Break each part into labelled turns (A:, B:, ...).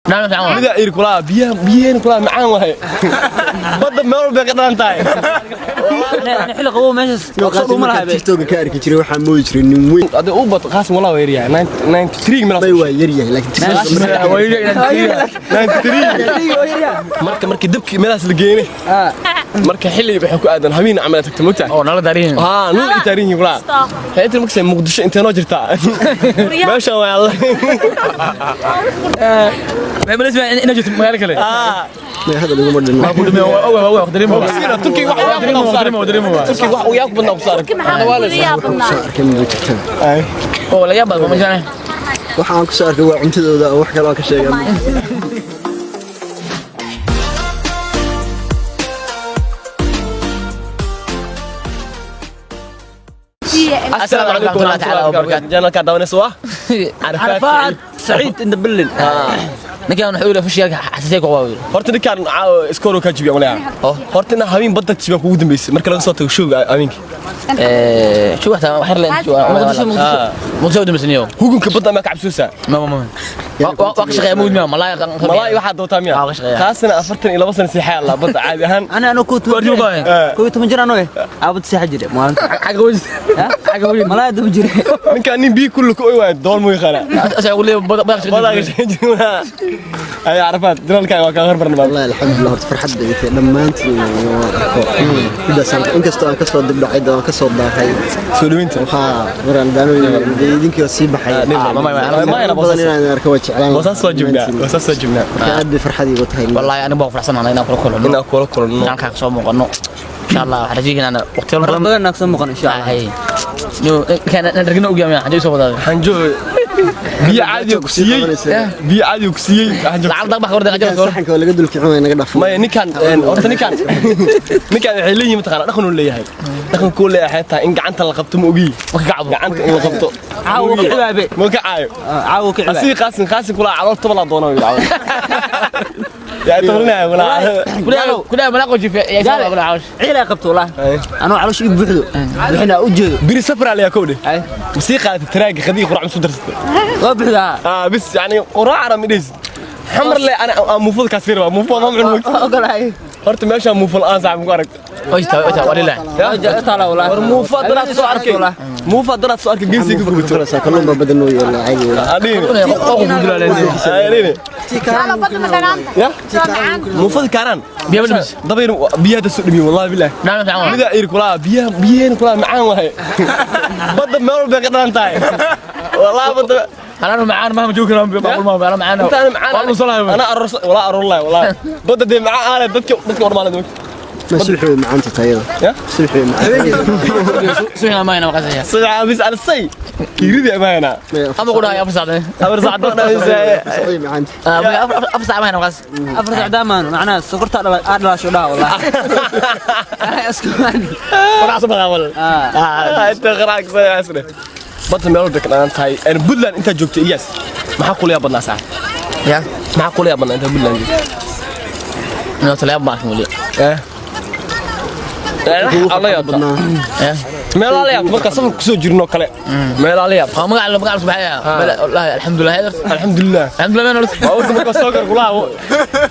A: نعم تعاون
B: ماذا يركلا بيين كلا معان وهي بدأ ما هو بقدران تاي
A: نحل قوة ماشي
C: وقصدوا مرة تيك توك كارك يجري وحنا مو يجري نموي
B: هذا أوبط خاص والله ويريا 93 من
C: أيوة يريا لكن
B: 93 مركب دبك ملاس لقيني مركب حلي بحكوا آدم همين عملت تكتموتها
A: أو نلا دارين
B: نول تارين يقول أنت مكسب مقدش أنت ناجرتا ما شاء الله
A: ما بالنسبة إنه جت مالك ليه
C: هذا اللي يقول
A: ما أقول ما هو أقدريمه
B: تركي واحد تركي واحد وياك بدنا بصار
A: هو لا يبغى ما جاني
C: waxaan ku soo arkay waa cuntadooda wax kale oo ka sheegay
B: السلام عليكم ورحمة الله وبركاته جانا كداون سوا
A: عرفات سعيد إنت بلن نكان نحول في شيء حسيتك واوي
B: horta ninkaan iskoor ka jibiyo walaal horta ina habeen badda jibiyo kugu dambeysay marka laga soo tago showga habeenkii
A: شو وقتها وحر لين شو مقصود دمسنيو
B: hugunka badda ma ka cabsoosa
A: ما واقش غير مود ما ملاي
B: malaay waxa doontaa miya kaasina 42 sano si xaal la badda caadi ahaan
D: أنا كنت كنت مجرى أنا عبد سحجر ما
A: حاجة وجه حاجة وجه
D: ملاي دم جري
B: ninkaan nin biyo kullu ku oy dool muu yaqaan
A: أقول لي
B: badda ay arafat dalka waa ka hormarnaa
C: والله الحمد لله فرحت دقيقة لما أنت إذا سنت إنك استوى كسر الدبلة عيدا كسر ضاحي
B: soo dhaweynta
C: مران دانو يدينك يصيب حي
B: ما أنا
C: بدل أنا أركوتش
B: وصاص وجبنا
C: كأدي فرحتي وتهيل
A: والله أنا بقف أحسن أنا أقول كله
B: ina kula kulno
A: أنا كان صوم قنو إن شاء الله حرجيك أنا وقت
D: ربنا بدنا نقسم مقن إن شاء الله
A: هاي نو كان نرجع نوجي يا حجي سوى هذا
B: hanjo biyo caadi ku siiyay biyo caadi ku siiyay hanjo
A: لعب ضربة خورد أجل
C: صحنك ولا قد الكعوة أنا قد أفهم
B: ما ninkaan horta ninkaan waxay leeyihiin mataqaana dhaqan uu leeyahay dhaqan ku leeyahay taa in gacanta la qabto ma ogi gacanta in la qabto
D: عاو كعبة
B: ma ka caayo
D: عاو كعبة
B: asii qaasin kula calool toban la doono yiraahdo yaa tobanaa wala
A: كلها ملاقو جيف يا سلام أقول عاوش
D: عيلة قبته والله أنا على شيء بحده وحنا أوجده
B: biri safar عليها كوده
D: أي
B: موسيقى تراقي خديه قرع مسو درست
D: وبحده
B: بس يعني قرع رميديز حمر لي انا مفضل كثير مفضل ما معلومات
D: أقول هاي
B: horta meesha muufal aan sax ku arag
A: وجه ولله
D: طالع والله
B: muufadalaad soo arkay muufadalaad soo arkay geesiga ku gubato
C: ساكنون بدل نوي ولا عادي
B: muufad kaaraan
A: بيبلمس
B: dabayr biyaha soo dhimi wallahi billah
A: نعم تعاون
B: mida ir kula biyaha kula macaan wahay badda meel walba ka dhan tahay wallahi badda
A: أنا معانا ما مجوكنا بقول ما أنا معانا
B: أنا معانا
A: والله صلاة
B: أنا أرس ولا أرول الله والله بدأ دي معاه أنا دتك ورمانة دوك
C: مسلحوا مع أنت طيب مسلحوا مع
A: سوينا ما هنا مقاسية
B: صدق بس على الصي كيريد يا ما هنا
A: أما قولها يا أفرس عدنا
B: أبرز عدنا
C: مع أنت
A: أفرس ما هنا مقاس
D: أفرز عدامان معناه سكرت أدرى شو لا والله أسكني
B: فرع صبغة والله أنت غراك يا أسره بدل ما يردك أنا هاي أنا بدلان أنت جوكت إياس ما حقول يا بدنا ساعة
A: يا
B: ما حقول يا بدنا أنت بدلان
A: أنا طلع ما أحمل
B: الله يا بدنا ما لا يا ما كسر كسر جرنا كله ما لا يا
A: ما قال صباحية والله الحمد لله
B: الحمد لله
A: الحمد لله ما نرد
B: أول ما كسر كله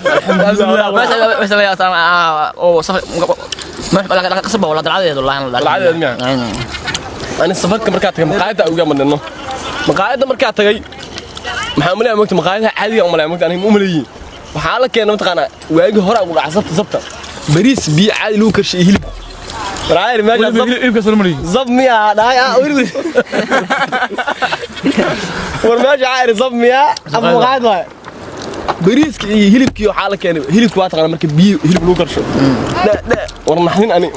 B: الحمد لله
A: بس يا ترى أو صف ما لا قصبة ولا العادة والله
B: العادة يعني أنا سافرت مركات مقاعدة أو جامد إنه مقاعدة مركات جاي محملة مكتب مقاعدة عادية أو ملا مكتب أنا مو مليين وحالك كأنه متقنا واجي هراء ولا عصبت زبطة بريس بي عادي لو كرش يهلب راعي ما جاب
A: يبقى سلمري
B: زب ميا لا أقول ورماج عاري زب ميا أبو مقاعدة بريس يهلب كيو حالك كأنه هلب كوات أنا مركب بي هلب لو كرش لا ورنحنين أنا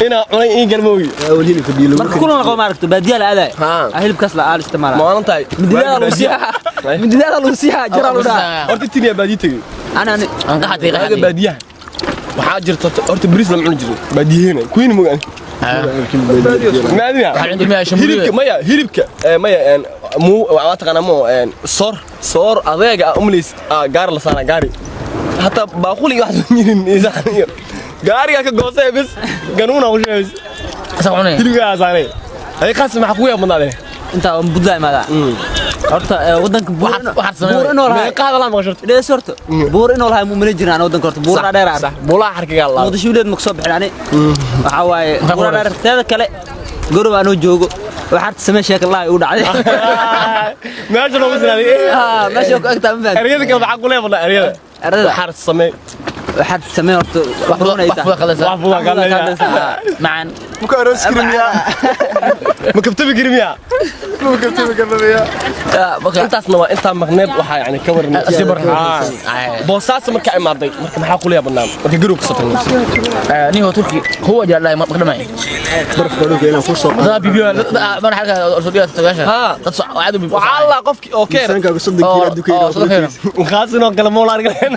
B: هنا عوني إيه قلبوي
C: أول هيلي كديلو
D: مركب كلنا قوم عرفت بديال هذا أهل بكسل آل استمر
B: ما أنت
D: بديال الوسيحة بديال الوسيحة جرى له ده
B: أنت تيجي بديتي
D: أنا
A: قاعد
B: هذا بديه وحاجر أنت بريس لما نجري بديه هنا كوين مو يعني ما أدري
A: عندي ما
B: هيربك مايا هيربك مايا يعني مو وعاتق أنا مو يعني صور أضيق أمليس جار لسانا جاري حتى بقولي واحد من إنسان جاري كجوسة بس قانونا وش بس
A: سمعوني
B: هيربك يا زاني هاي قاسم حقوية من هذا
D: أنت بدأ ماذا horta wadanka
A: waxaad sameeyay
D: buur inoo lahay
B: qaada la maqasho
D: dhees horta buur inoo lahay mu maleyn jiraan wadanka horta buur dheer ah
B: buulaha xarkiga Allah
D: muqdisho leed ma soo bixinani waxa waaye buur dheer teeda kale gorob aan joogo waxaad samee sheekalaha u dhacday
B: meesha loo wasnaaday
D: meesha ku agtaa ma
B: eriyada ka waxa ku leeyahay eriyada waxaad samee
D: waxaad samee horta wax
B: buuda
D: macaan
C: muka aroos kirmiya
B: ma kabtabi kirmiya intaasna waa intaa maqneed waxa yani ka waran boosaas marka ay maaday marka maxaa ku leeyahay banaan marka garow ka safarnay
A: niyo turki huwa jaalay ma qadamay
C: barf garow inaan ku soo
A: daa bibiyo ma xalka ortodiya tagaasha dad aad u
B: والله qofki oo keen
C: sanka صدق kila dukayn
B: khaasin oo kala mool argeen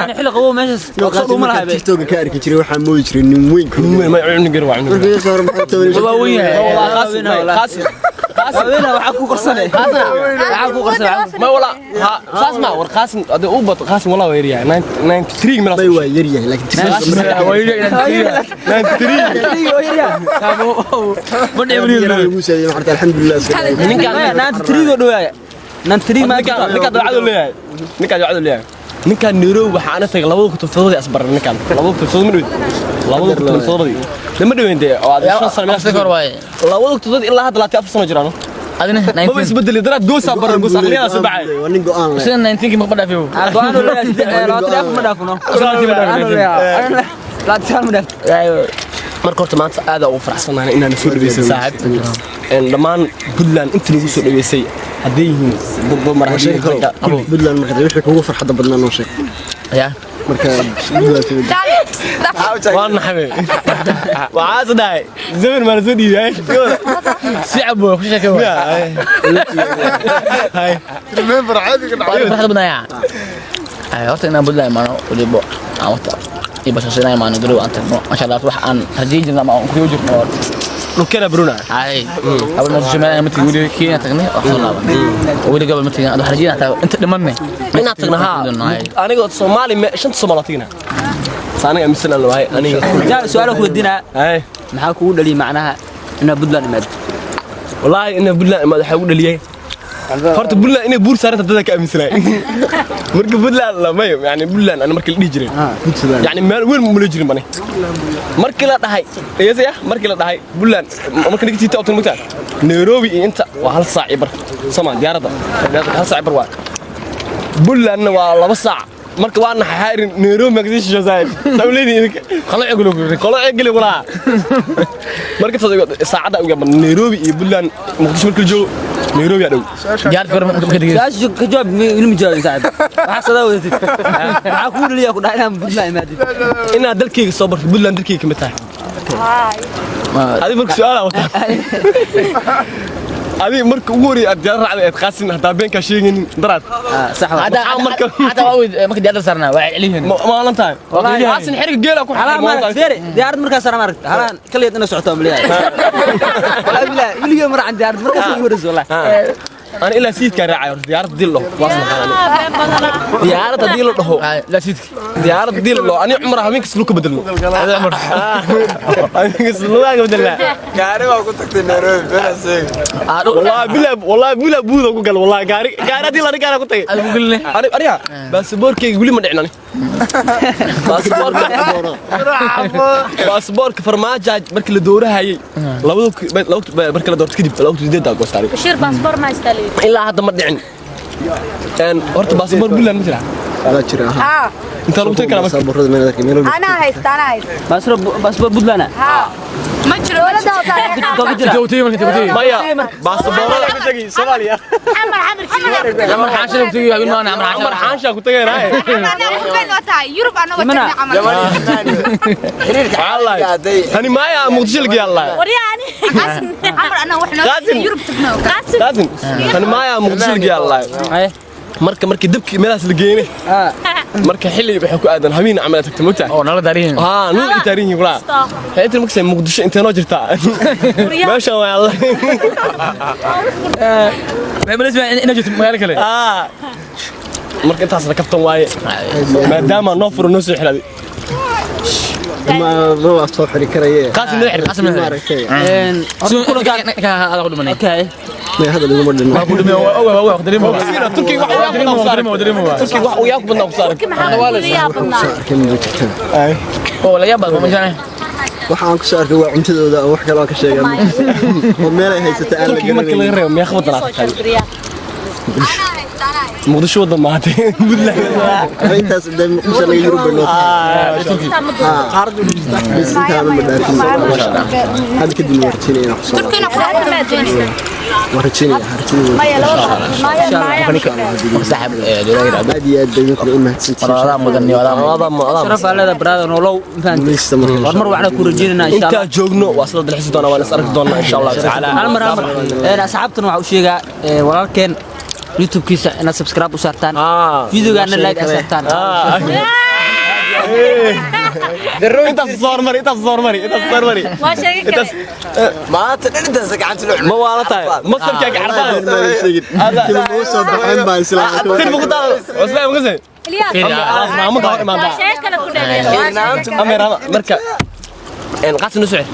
D: ana xilli qabow meeshaas qofka ma lahaybay
C: TikTok ka arki jiray waxa moodi jiray nin weyn ku
B: ma cuni gar waa cuni
C: soo maxay tawri
A: waa weyn
B: khaasin
D: haweenna waxa ku qorsanay waxa ku qorsanay
B: ما والله خاص ما ورخاص هذا اوبط خاص والله ويريا 93 من
C: bay waa yar yahay laakiin alxamdulillah
B: ninkan niro waxaana tagay 2007 asbar ninkan 2007 lama dhaweynde oo aad 5 sano meesha
A: kor waay
B: 2007 ilaa hadda 4 sano jiraan
A: adina
B: ما isbedeli daraad goosa baran goosa aqliyaha sabacay
C: waa nin go'aan leh
A: sida 19 ma qadaafiyo
D: go'aan oo leeyahay ma dhaafno la taal ma dhaafno
B: marka horta maanta aad ugu faraxsanahay inaan soo dhaweysay saaxiib dhamaan Puntland inta lagu soo dhaweysay haday yihiin dad marxashay
C: Puntland marka wixii kugu farxada badnaa noo sheeg
A: ya
C: marka
B: waan xabay waxa saday zaman ma soo dhiibay
A: si abo ku sheekay
B: hay
C: meen farxadi ka dhacay
A: farxad badnaa ay horta inaan Puntland maano waliba aan wata ibashashanay maano garow aan tagno ma sha Allah wax aan rajayna ma aan ku jirno
B: لوكنا برونا
A: هاي أول ما تجمعنا متى يقولي كينا تغني أخلاص وولي قبل متى أنا حرجينا أنت دمني
B: من أتقنا ها أنا قلت صومالي ما شنت صومالاتينا صانع مثل الله هاي أنا
D: سؤالك ودينا
B: هاي
D: maxaa kugu dhaliy macnaha ina Puntland imaad
B: والله إن Puntland ما حاول ليه horta Puntland inay buur saaranta dadka ka aaminsanay marka Puntland la mayo yani Puntland ana markii la dhigi jiray yani meel weyn ma jirin bani markii la dhahay eeyaya markii la dhahay Puntland markii la tigtay oo tan Nairobi inta waa hal saac bar Soomaa diyaarada hal saac bar waa Puntland waa 2 saac marka waana xaarin Nairobi ma gadis shaqayn dawladii qala iglu wala marka saacada uga ban Nairobi iyo Puntland muqdisho markii joogo Nairobi adow
A: diyaar kor ma kadigay
D: gaasho ka jawaab ilmu jawaab saaxib waxa sada wadid waxa ku dhaliya ku dhaxayna Puntland imaadid
B: ina dalkayga soo bartay Puntland dalkayga kamid tahay hadi marka su'aal wata هذه مرك أوري أديار على إتقاسين هذا بينك شيء درات
D: صح
A: هذا وايد ما كنت أدرس أنا وعليهم
B: ما لم تعرف والله حاسن حرق جيلك
D: على ما فيري ديار مركز أنا مرك على كل يدنا سعتهم ليه ولا بلا يلي يوم راح عند ديار مركز يورز والله
B: أنا إلا سيد كراعي ديار ديله واصل ديار ديله ده
A: لا سيد
B: ديار ديله أنا عمرها مين كسلوك بدله هذا عمر كسلوك بدله
C: gaari waa ku tagtay Nairobi beerasay
B: والله بلا بوذا وقال والله قاري دي لا قاري كنت
A: أقول لي
B: أنا أريا باسبورك يقول لي ما دعناني باسبورك فرماجة مركل الدورة هاي لو مركل الدورة كذب لو تزيد داق وستاري
E: بشير باسبور ما يستلي
B: إلا هذا ما دعني أن أرت باسبور بلا مثلا
C: ala jira
E: ها
B: أنت لو تكلم
C: saburrada meel dadka Nairobi
E: انا هاي
D: باسبور Puntland
E: ها ما جرى ولا ده
A: توتي ما توتي
B: ما يا باسبور لا كنت جي سواليا
E: حمر
A: يا من حاشر بتيجي يقول ما أنا
B: عمر حانشة كنت جي راي
E: انا وين وتاي يوروب انا وتاي عمر
B: والله هني ما يا مغتشل جي الله
E: ورياني قاسم عمر انا وحنا يوروب تبنا قاسم
B: لازم هني ما يا مغتشل جي الله marka dabki meelaas la geeyay marka xilli waxay ku aadan habeen amal tagtay mugta
A: oo nala daarin
B: nul itariin wala hay'ad muxay muqdisho inta noo jirta meesha waa Allah
A: ما بالنسبة إنه جت مغير كله
B: marka intaas la kaftan waaye maadaama noo furo noo soo xiraday
C: ما soo xiri karayee
B: قاسم نحر قاسم نحر
C: maaragtay
D: okay
C: ma hada lagu madin
B: ما أقول لهم هو قدريمه تركي واحد تركي واحد وياك بدنا وصار
E: أنا والله
C: كم jirta
A: oo la yaab badan ma jane
C: waxaan ku soo arkay waa cuntadooda wax kale oo ka sheegan oo meel ay haysato aan la
B: تركي ما كل غيره ما ياخذ طلعت مقدشو وضع معتي
C: intaas day muqdisho laga yiri bano بس كان مدافع هذا كده ورتيني احسن
E: تركينا قاعدة
C: ورتيني
E: ما يلا
A: صاحب دولار
C: عادي ادي يقول انها تسنتي
A: ولا مدني ولا
D: شرف على برادر نولو فهمت
C: لسه
D: hormar waxna ku rajeynaa insha Allah
B: انت joogno waa sida dalxiis doona waa is arki doona insha Allah taala
D: hal mar asxaabtan waxa uu sheegaa walaalkeen YouTube kiisa inaad subscribe u saartaan videogana like u saartaan
B: انت صور مري
E: ما شيء كده
F: ما تنت سكعت له
B: ما والله مصر كيك عرفان
C: هذا مو سو بحين بان سلام
B: تلفو قطع واسمع مغزي
E: الياس
B: ما
E: ما شيء كده كده
B: امير مركا ان قاس نسعر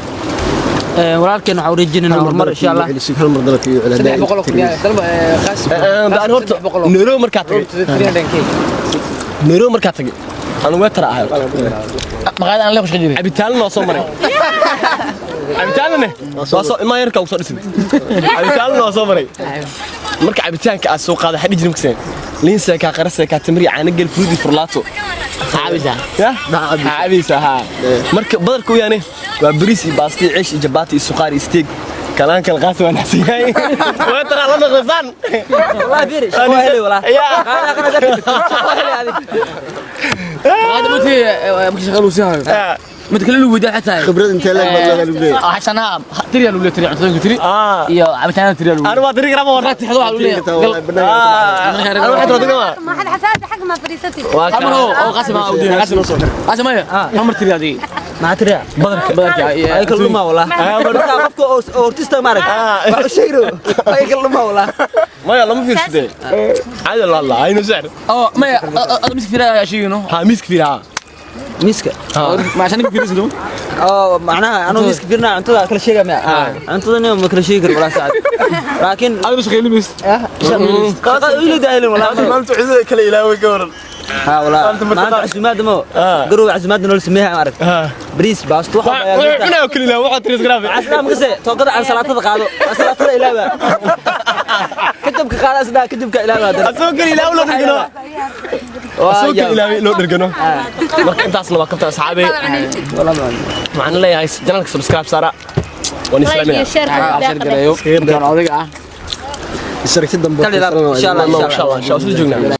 D: walaalkeen waxa uu rajeynaa hormar insha Allah
C: hal mar dalka iyo
B: انا هورت نيرو مركا تغي نيرو مركا تغي انا وتر اهل
A: maqaayad aan la qosh qadiray
B: cabitaan noo soo maray cabitaanne waa ma yarka u soo dhisin cabitaan noo soo maray marka cabitaanka aad soo qaada xadhi jirin kaseen liinsa ka qarasa ka tamri caana gal fruudi furlaato
A: xaabisa
B: ya xaabisa ha marka badarku yaani waa bariis iyo baasti ciish iyo jabaati iyo suqaar iyo steak كلام كان قاسي وانا حسياي وترى على غزان
D: والله فيري شو هلي والله
A: هذا متي مش شغلوا ساعه متكلم ودا حتى
C: خبرة انت لا ولا
A: عشان تريال ولا تريال عشان تري يا عبتنا تريال
B: انا ما ادري رابا ورات
A: حدوا على
B: انا واحد رضي
E: ما حد حساب حق ما فريستي
A: هو قاسم اودي قاسم يا عمر تريال دي
D: ما تريا
A: بدرك
D: ay kalluuma wala marka qofka ortista marag wax sheegro ay kalluuma wala
B: ما يلا ما في شيء عاد الله هاي نزعر
A: اه ما مسك فيها شيء انه
B: ها ميس كثير ها
D: miska
A: ما عشان في رزق
D: macnaha anu miska firna cuntada kala sheega ma cuntada ma kala sheegi karo wala saad laakiin
A: هذا مش خيل مس
D: qada ila daahilin wala
B: ما انت عزه كلا الهي كورن
D: ha wala maanta casumaad mo garow casumaad nol sameeyaa arag bariis baasto waxa
B: انا كل لا واحد تريس غرافي
D: asla magase toogada aan salaatada qaado salaatada ilaaba kadibka qaadasna kadibka ilaaba
B: اسوق الهي لو دغنو اسوق الهي لو دغنو marka intaasna waa kabta asxaabe waxaan leeyahay channelka subscribe saara waan islaamiyaa
E: شير
A: gareeyo kan odayga ah
C: شركة دنبا
D: insha Allah
B: insha Allah soo joogna